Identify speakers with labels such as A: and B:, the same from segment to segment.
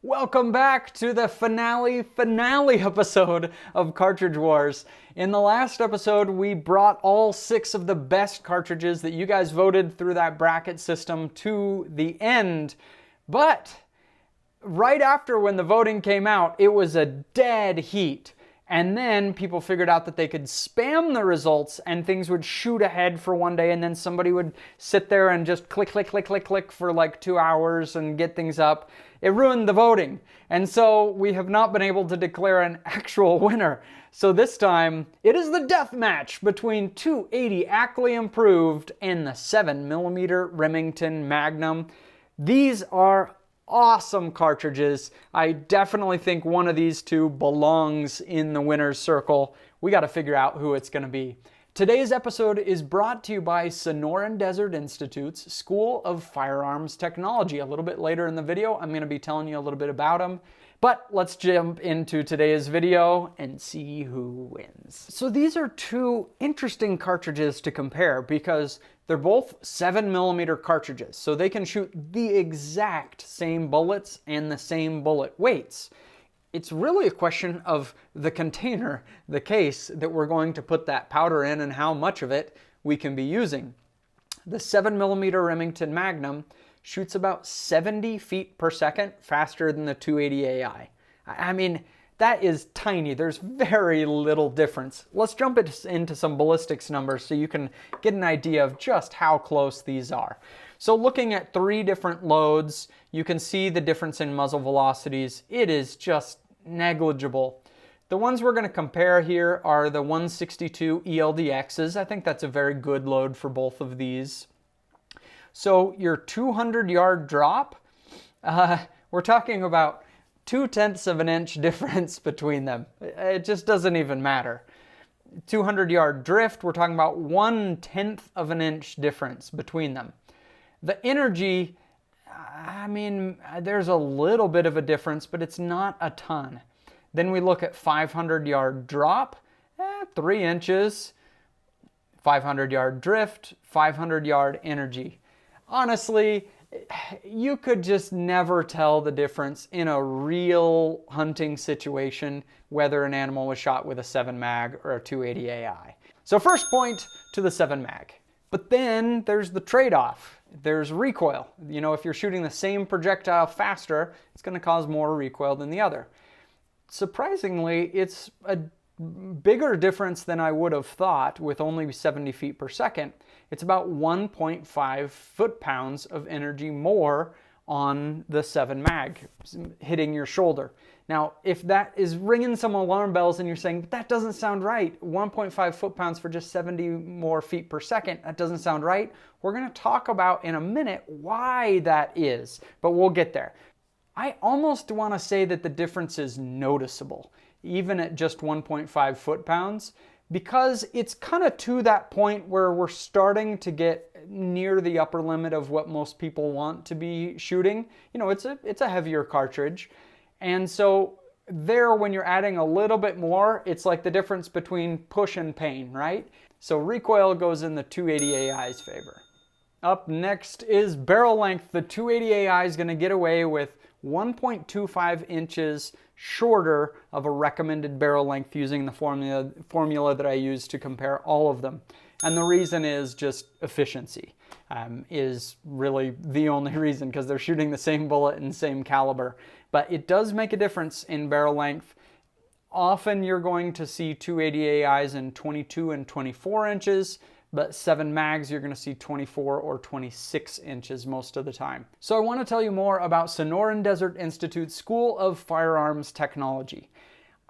A: Welcome back to the finale episode of Cartridge Wars. In the last episode, we brought all 6 of the best cartridges that you guys voted through that bracket system to the end. But right after when the voting came out, it was a dead heat. And then people figured out that they could spam the results and things would shoot ahead for one day, and then somebody would sit there and just click for like 2 hours and get things up. It ruined the voting. And so we have not been able to declare an actual winner. So this time, it is the death match between 280 Ackley Improved and the 7mm Remington Magnum. These are awesome cartridges. I definitely think one of these two belongs in the winner's circle. We got to figure out who it's going to be. Today's episode is brought to you by Sonoran Desert Institute's School of Firearms Technology. A little bit later in the video, I'm going to be telling you a little bit about them. But let's jump into today's video and see who wins. So these are two interesting cartridges to compare because they're both 7mm cartridges. So they can shoot the exact same bullets and the same bullet weights. It's really a question of the container, the case that we're going to put that powder in and how much of it we can be using. The 7mm Remington Magnum shoots about 70 feet per second faster than the 280 AI. I mean, that is tiny. There's very little difference. Let's jump into some ballistics numbers so you can get an idea of just how close these are. So looking at 3 different loads, you can see the difference in muzzle velocities. It is just negligible. The ones we're going to compare here are the 162 ELDXs. I think that's a very good load for both of these. So your 200-yard drop, we're talking about 0.2 of an inch difference between them. It just doesn't even matter. 200-yard drift, we're talking about 1/10 of an inch difference between them. The energy, I mean, there's a little bit of a difference, but it's not a ton. Then we look at 500-yard drop, 3 inches, 500-yard drift, 500-yard energy. Honestly, you could just never tell the difference in a real hunting situation whether an animal was shot with a 7 mag or a 280 AI. So first point to the 7 mag. But then there's the trade-off. There's recoil. You know, if you're shooting the same projectile faster, it's going to cause more recoil than the other. Surprisingly, it's a bigger difference than I would have thought with only 70 feet per second. It's about 1.5 foot-pounds of energy more on the 7 mag hitting your shoulder. Now, if that is ringing some alarm bells and you're saying, but that doesn't sound right, 1.5 foot-pounds for just 70 more feet per second, that doesn't sound right. We're going to talk about in a minute why that is, but we'll get there. I almost want to say that the difference is noticeable, even at just 1.5 foot-pounds, because it's kind of to that point where we're starting to get near the upper limit of what most people want to be shooting. You know, it's a heavier cartridge. And so there, when you're adding a little bit more, it's like the difference between push and pain, right? So recoil goes in the 280 AI's favor. Up next is barrel length. The 280 AI is going to get away with 1.25 inches shorter of a recommended barrel length using the formula that I use to compare all of them. And the reason is just efficiency, is really the only reason, because they're shooting the same bullet and same caliber. But it does make a difference in barrel length. Often you're going to see 280 AIs in 22 and 24 inches, but 7 mags you're going to see 24 or 26 inches most of the time. So I want to tell you more about Sonoran Desert Institute's School of Firearms Technology.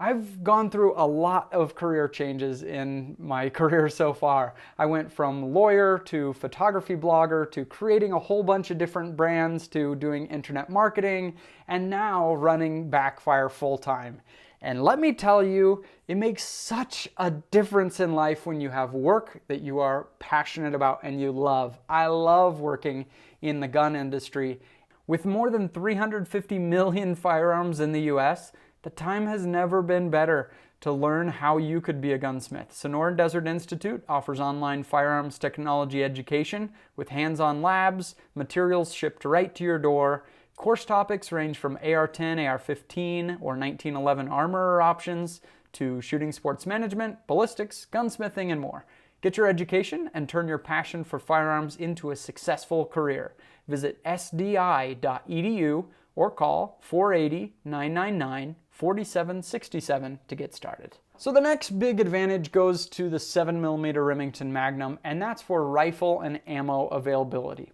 A: I've gone through a lot of career changes in my career so far. I went from lawyer to photography blogger to creating a whole bunch of different brands to doing internet marketing and now running Backfire full-time. And let me tell you, it makes such a difference in life when you have work that you are passionate about and you love. I love working in the gun industry. With more than 350 million firearms in the US, the time has never been better to learn how you could be a gunsmith. Sonoran Desert Institute offers online firearms technology education with hands-on labs, materials shipped right to your door, Course topics range from AR-10, AR-15, or 1911 armor options to shooting sports management, ballistics, gunsmithing, and more. Get your education and turn your passion for firearms into a successful career. Visit sdi.edu or call 480-999-4767 to get started. So the next big advantage goes to the 7mm Remington Magnum, and that's for rifle and ammo availability.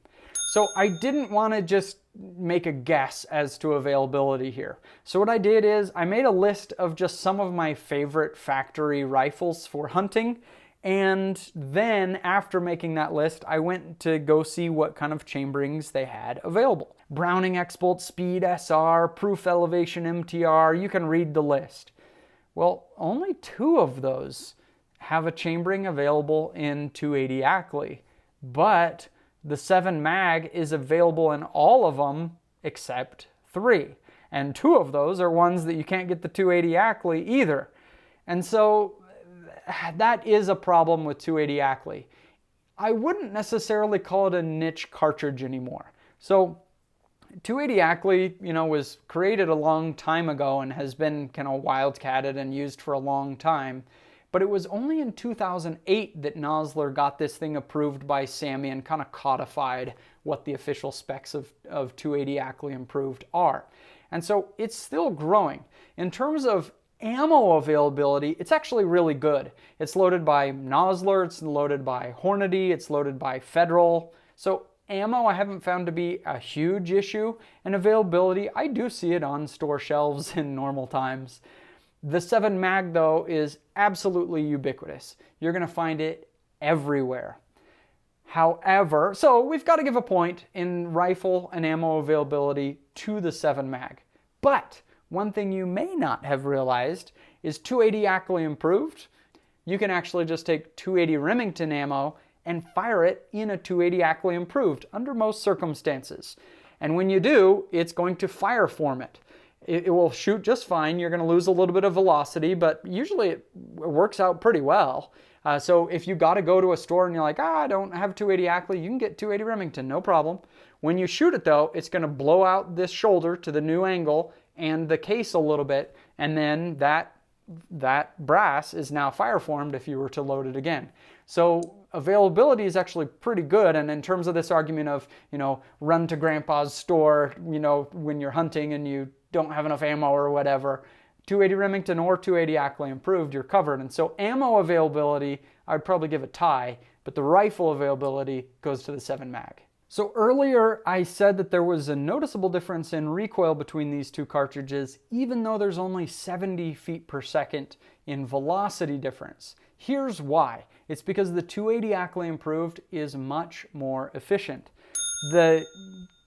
A: So I didn't want to just make a guess as to availability here. So what I did is I made a list of just some of my favorite factory rifles for hunting, and then after making that list, I went to go see what kind of chamberings they had available. Browning X-Bolt Speed SR, Proof Elevation MTR, you can read the list. Well, only 2 of those have a chambering available in .280 Ackley, but the 7 mag is available in all of them except 3. And 2 of those are ones that you can't get the .280 Ackley either. And so that is a problem with .280 Ackley. I wouldn't necessarily call it a niche cartridge anymore. So .280 Ackley, was created a long time ago and has been kind of wildcatted and used for a long time. But it was only in 2008 that Nosler got this thing approved by SAMI and kind of codified what the official specs of .280 Ackley improved are. And so it's still growing. In terms of ammo availability, it's actually really good. It's loaded by Nosler, it's loaded by Hornady, it's loaded by Federal. So ammo I haven't found to be a huge issue, and availability, I do see it on store shelves in normal times. The 7 mag though is absolutely ubiquitous. You're going to find it everywhere. However, so we've got to give a point in rifle and ammo availability to the 7 mag. But one thing you may not have realized is .280 Ackley improved. You can actually just take .280 Remington ammo and fire it in a .280 Ackley improved under most circumstances. And when you do, it's going to fire form it. It will shoot just fine. You're going to lose a little bit of velocity, but usually it works out pretty well. So if you got to go to a store and you're like, I don't have .280 Ackley, you can get .280 Remington, no problem. When you shoot it though, it's going to blow out this shoulder to the new angle and the case a little bit, and then that brass is now fire formed if you were to load it again. So availability is actually pretty good, and in terms of this argument of, run to grandpa's store, when you're hunting and you don't have enough ammo or whatever, .280 Remington or .280 Ackley improved, you're covered. And so ammo availability, I'd probably give a tie, but the rifle availability goes to the 7 mag. So earlier I said that there was a noticeable difference in recoil between these 2 cartridges, even though there's only 70 feet per second in velocity difference. Here's why. It's because the .280 Ackley improved is much more efficient. The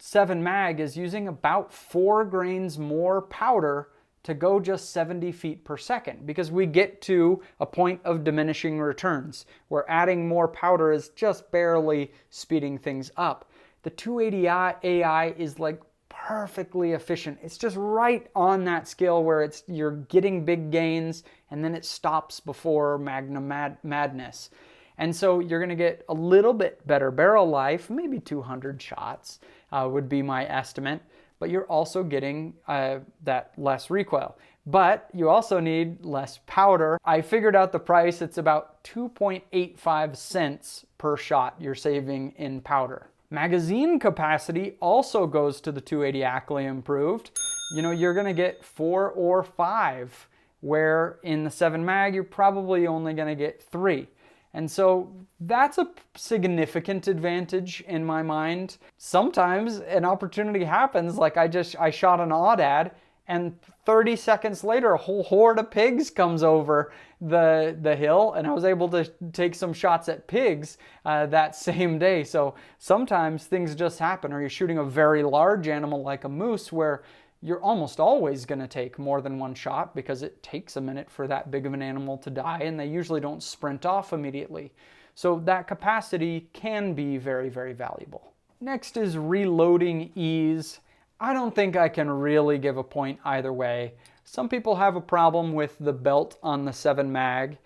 A: 7 mag is using about 4 grains more powder to go just 70 feet per second, because we get to a point of diminishing returns where adding more powder is just barely speeding things up. The .280 AI is like perfectly efficient. It's just right on that scale where you're getting big gains and then it stops before Magnum madness. And so you're going to get a little bit better barrel life, maybe 200 shots would be my estimate, but you're also getting that less recoil. But you also need less powder. I figured out the price. It's about 2.85 cents per shot you're saving in powder. Magazine capacity also goes to the .280 Ackley improved. You're going to get 4 or 5, where in the 7 mag you're probably only going to get 3. And so that's a significant advantage in my mind. Sometimes an opportunity happens, like I shot an aoudad, and 30 seconds later a whole horde of pigs comes over the hill, and I was able to take some shots at pigs that same day. So sometimes things just happen, or you're shooting a very large animal like a moose, where you're almost always going to take more than 1 shot because it takes a minute for that big of an animal to die, and they usually don't sprint off immediately. So that capacity can be very, very valuable. Next is reloading ease. I don't think I can really give a point either way. Some people have a problem with the belt on the 7 mag.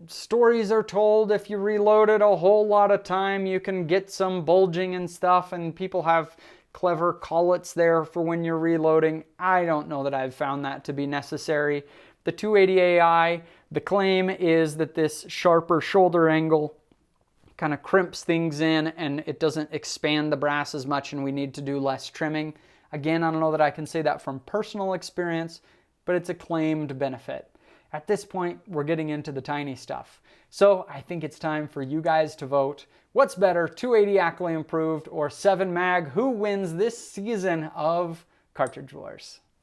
A: Stories are told if you reload it a whole lot of time, you can get some bulging and stuff, and people have clever collets there for when you're reloading. I don't know that I've found that to be necessary. The 280 AI, the claim is that this sharper shoulder angle kind of crimps things in and it doesn't expand the brass as much and we need to do less trimming. Again, I don't know that I can say that from personal experience, but it's a claimed benefit. At this point, we're getting into the tiny stuff. So I think it's time for you guys to vote. What's better, 280 Ackley improved or 7 Mag? Who wins this season of Cartridge Wars?